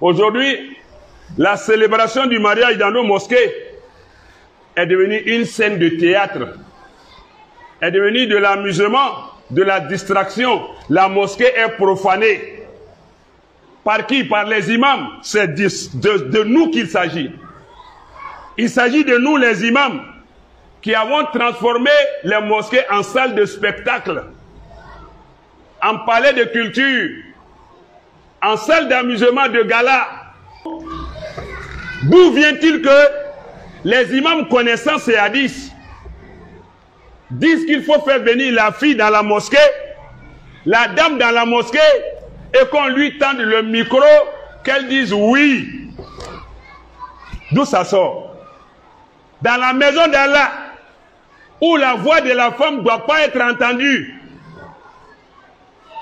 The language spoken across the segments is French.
Aujourd'hui, la célébration du mariage dans nos mosquées est devenue une scène de théâtre, est devenue de l'amusement, de la distraction. La mosquée est profanée. Par qui? Par les imams. C'est de nous qu'il s'agit. Il s'agit de nous, les imams, qui avons transformé les mosquées en salles de spectacle, en palais de culture, en salles d'amusement, de gala. D'où vient-il que les imams connaissant ces hadiths disent qu'il faut faire venir la fille dans la mosquée, la dame dans la mosquée, et qu'on lui tende le micro, qu'elle dise oui. D'où ça sort? Dans la maison d'Allah, où la voix de la femme ne doit pas être entendue.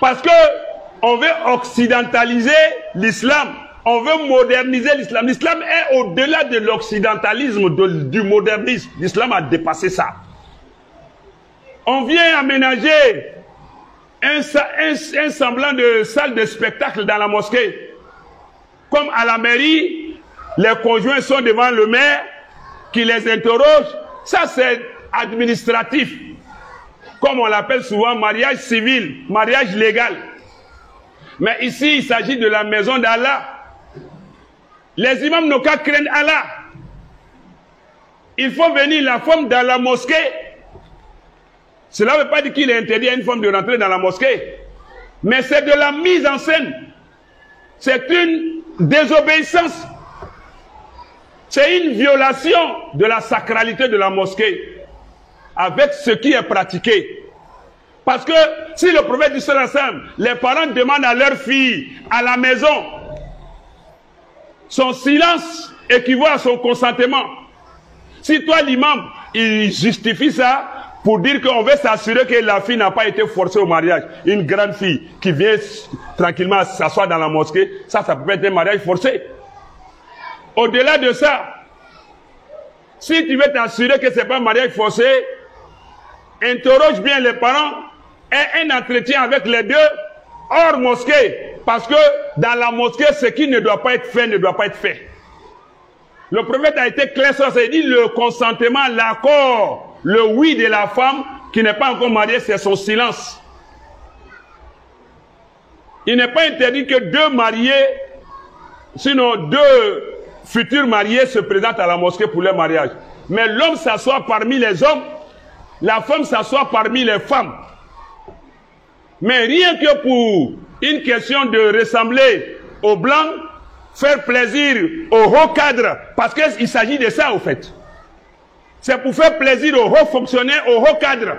Parce que on veut occidentaliser l'islam, on veut moderniser l'islam. L'islam est au-delà de l'occidentalisme, du modernisme. L'islam a dépassé ça. On vient aménager un semblant de salle de spectacle dans la mosquée. Comme à la mairie, les conjoints sont devant le maire qui les interroge. Ça, c'est administratif. Comme on l'appelle souvent mariage civil, mariage légal. Mais ici, il s'agit de la maison d'Allah. Les imams n'ont qu'à craindre Allah. Il faut venir la femme dans la mosquée. Cela ne veut pas dire qu'il est interdit à une femme de rentrer dans la mosquée. Mais c'est de la mise en scène. C'est une désobéissance. C'est une violation de la sacralité de la mosquée avec ce qui est pratiqué. Parce que si le prophète du sallallahu alayhi wa sallam, les parents demandent à leur fille à la maison, son silence équivaut à son consentement. Si toi l'imam, il justifie ça pour dire qu'on veut s'assurer que la fille n'a pas été forcée au mariage. Une grande fille qui vient tranquillement s'asseoir dans la mosquée, ça peut être un mariage forcé. Au-delà de ça, si tu veux t'assurer que ce n'est pas un mariage forcé, interroge bien les parents et un entretien avec les deux hors mosquée. Parce que dans la mosquée, ce qui ne doit pas être fait ne doit pas être fait. Le prophète a été clair sur ça. Il dit le consentement, l'accord, le oui de la femme qui n'est pas encore mariée, c'est son silence. Il n'est pas interdit que deux mariés, sinon deux futurs mariés se présentent à la mosquée pour leur mariage. Mais l'homme s'assoit parmi les hommes, la femme s'assoit parmi les femmes. Mais rien que pour une question de ressembler aux blancs, faire plaisir aux hauts cadres, parce qu'il s'agit de ça au fait. C'est pour faire plaisir aux hauts fonctionnaires, aux hauts cadres,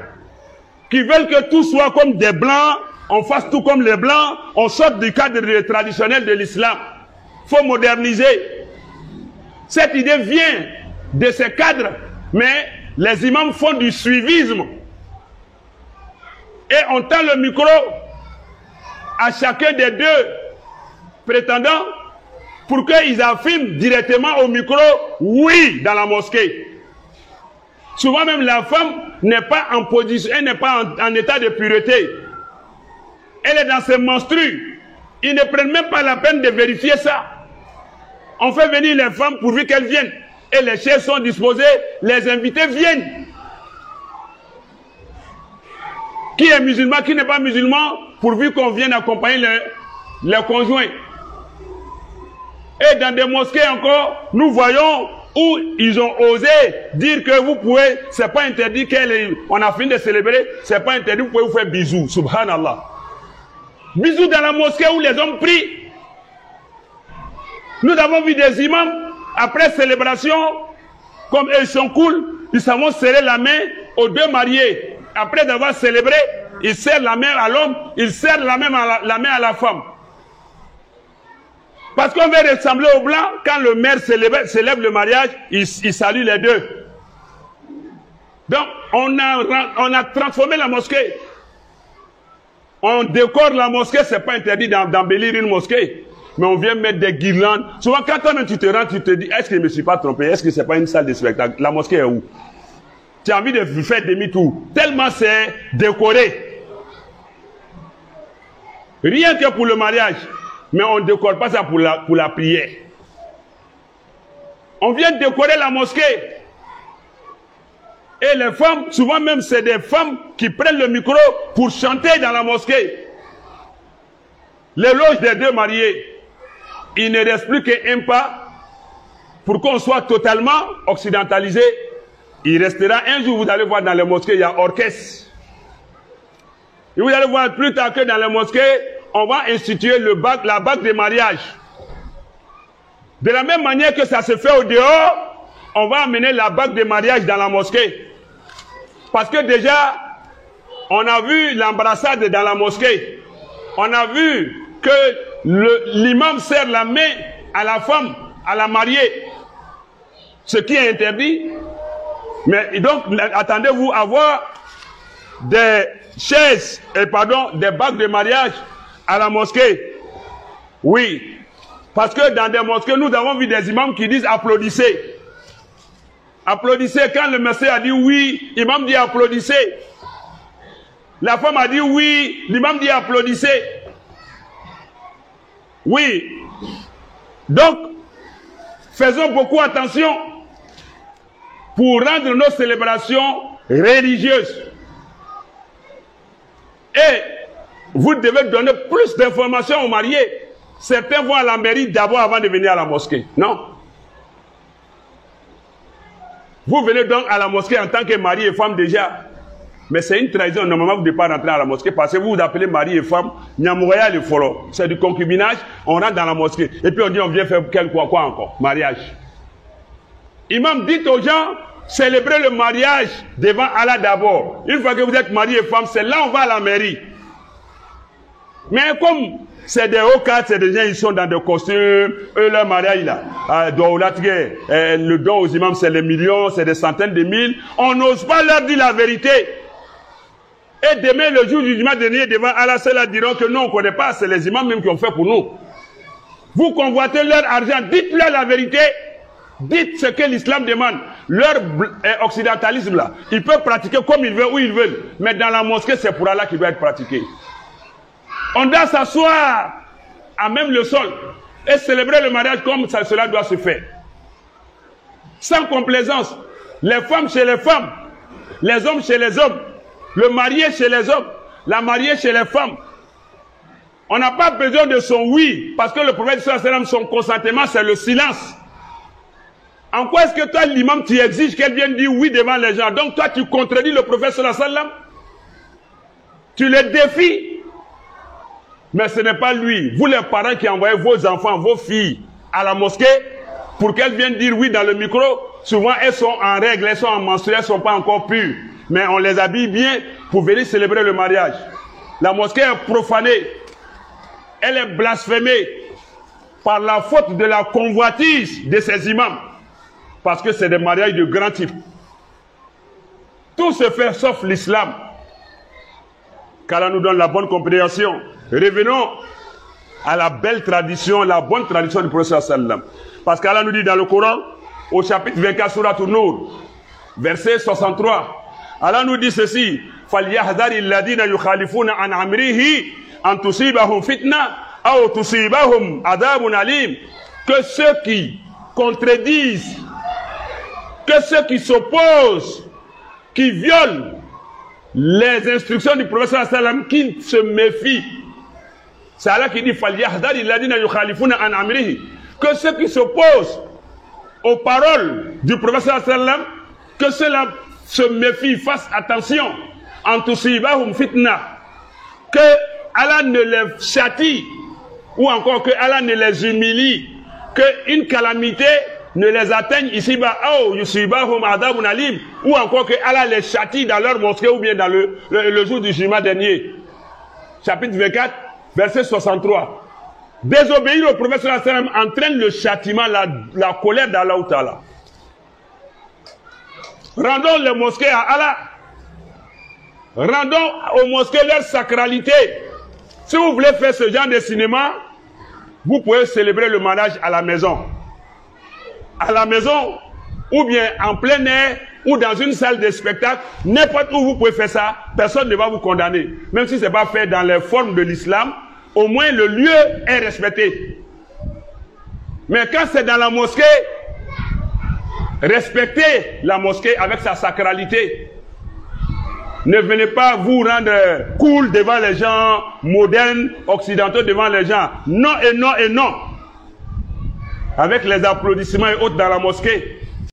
qui veulent que tout soit comme des blancs, on fasse tout comme les blancs, on sorte du cadre traditionnel de l'islam. Il faut moderniser. Cette idée vient de ces cadres, mais les imams font du suivisme. Et on tend le micro à chacun des deux prétendants pour qu'ils affirment directement au micro « oui » dans la mosquée. Souvent même la femme n'est pas en position, elle n'est pas en état de pureté. Elle est dans ses menstrues. Ils ne prennent même pas la peine de vérifier ça. On fait venir les femmes pourvu qu'elles viennent. Et les chaises sont disposées, les invités viennent. Qui est musulman, qui n'est pas musulman, pourvu qu'on vienne accompagner les conjoints. Et dans des mosquées encore, nous voyons où ils ont osé dire que vous pouvez, c'est pas interdit qu'on a fini de célébrer, c'est pas interdit, vous pouvez vous faire bisous, subhanallah. Bisous dans la mosquée où les hommes prient. Nous avons vu des imams, après célébration, comme ils sont cool, ils savent serrer la main aux deux mariés. Après avoir célébré, ils serrent la main à l'homme, ils serrent la main à la femme. Parce qu'on veut ressembler aux blancs, quand le maire célèbre le mariage, il salue les deux. Donc, on a transformé la mosquée. On décore la mosquée, c'est pas interdit d'embellir une mosquée. Mais on vient mettre des guirlandes. Souvent, quand toi-même tu te rends, tu te dis, est-ce que je ne me suis pas trompé? Est-ce que c'est pas une salle de spectacle? La mosquée est où? Tu as envie de faire demi-tour. Tellement c'est décoré. Rien que pour le mariage. Mais on ne décore pas ça pour la prière. On vient décorer la mosquée. Et les femmes, souvent même, c'est des femmes qui prennent le micro pour chanter dans la mosquée. L'éloge des deux mariés. Il ne reste plus qu'un pas pour qu'on soit totalement occidentalisé. Il restera un jour, vous allez voir dans les mosquées, il y a orchestre. Et vous allez voir plus tard que dans les mosquées, on va instituer la bague de mariage. De la même manière que ça se fait au dehors, on va amener la bague de mariage dans la mosquée. Parce que déjà, on a vu l'embrassade dans la mosquée. On a vu que l'imam serre la main à la femme, à la mariée. Ce qui est interdit. Mais donc, attendez-vous à voir des chaises, des bagues de mariage à la mosquée. Oui. Parce que dans des mosquées, nous avons vu des imams qui disent applaudissez. Applaudissez. Quand le monsieur a dit oui, l'imam dit applaudissez. La femme a dit oui, l'imam dit applaudissez. Oui. Donc, faisons beaucoup attention pour rendre nos célébrations religieuses. Et vous devez donner plus d'informations aux mariés. Certains vont à la mairie d'abord avant de venir à la mosquée. Non. Vous venez donc à la mosquée en tant que mari et femme déjà. Mais c'est une trahison. Normalement, vous ne devez pas rentrer à la mosquée parce que vous vous appelez mari et femme. Nyamouaya le folo. C'est du concubinage. On rentre dans la mosquée. Et puis on dit on vient faire quoi encore? Mariage. Imam, dites aux gens, célébrez le mariage devant Allah d'abord. Une fois que vous êtes mari et femme, c'est là on va à la mairie. Mais comme c'est des hauts cadres, c'est des gens, ils sont dans des costumes, eux, leur mariage, là, le don aux imams, c'est les millions, c'est des centaines de mille. On n'ose pas leur dire la vérité. Et demain, le jour du jugement dernier, devant Allah, ceux-là diront que non, on ne connaît pas, c'est les imams même qui ont fait pour nous. Vous convoitez leur argent, dites-leur la vérité. Dites ce que l'islam demande. Leur occidentalisme là, ils peuvent pratiquer comme ils veulent, où ils veulent. Mais dans la mosquée, c'est pour Allah qu'il doit être pratiqué. On doit s'asseoir à même le sol et célébrer le mariage comme cela doit se faire. Sans complaisance. Les femmes chez les femmes, les hommes chez les hommes, le marié chez les hommes, la mariée chez les femmes. On n'a pas besoin de son oui, parce que le prophète sallallahu alayhi wa sallam, son consentement, c'est le silence. En quoi est-ce que toi, l'imam, tu exiges qu'elle vienne dire oui devant les gens? Donc toi, tu contredis le prophète sallallahu alayhi wa sallam? Tu le défies? Mais ce n'est pas lui. Vous les parents qui envoyez vos enfants, vos filles à la mosquée pour qu'elles viennent dire oui dans le micro, souvent elles sont en règle, elles sont en menstrues, elles ne sont pas encore pures. Mais on les habille bien pour venir célébrer le mariage. La mosquée est profanée. Elle est blasphémée par la faute de la convoitise de ces imams. Parce que c'est des mariages de grand type. Tout se fait sauf l'islam. Qu'Allah nous donne la bonne compréhension. Revenons à la belle tradition, la bonne tradition du prophète sallam. Parce qu'Allah nous dit dans le Coran, au chapitre 24, Surat An-Nur, verset 63, Allah nous dit ceci, فَلْيَحْذَرِ الَّذِينَ يُخَالِفُونَ عَنْ أَمْرِهِ أَنْ تُصِيبَهُمْ فِتْنَةٌ أَوْ تُصِيبَهُمْ عَذَابٌ أَلِيمٌ. Que ceux qui contredisent, que ceux qui s'opposent, qui violent les instructions du prophète sallallahu alayhi wa sallam, qu'ils se méfient. C'est Allah qui dit فَلْيَحْذَرِ الَّذِينَ يُخَالِفُونَ عَنْ أَمْرِهِ. Que ceux qui s'opposent aux paroles du prophète sallallahu alayhi wa sallam, que ceux-là se méfient, fassent attention. أَنْ تُصِيبَهُمْ فِتْنَةٌ. Que Allah ne les châtie, ou encore que Allah ne les humilie, que une calamité ne les atteigne ici-bas, ou encore que Allah les châtie dans leur mosquée ou bien dans le jour du jugement dernier. Chapitre 24, verset 63. Désobéir au prophète sallallahu alayhi wa sallam entraîne le châtiment, la colère d'Allah ou Ta'ala. Rendons les mosquées à Allah. Rendons aux mosquées leur sacralité. Si vous voulez faire ce genre de cinéma, vous pouvez célébrer le mariage à la maison. À la maison, ou bien en plein air, ou dans une salle de spectacle, n'importe où vous pouvez faire ça, personne ne va vous condamner. Même si ce n'est pas fait dans les formes de l'islam, au moins le lieu est respecté. Mais quand c'est dans la mosquée, respectez la mosquée avec sa sacralité. Ne venez pas vous rendre cool devant les gens, modernes, occidentaux devant les gens. Non et non et non. Avec les applaudissements et autres dans la mosquée.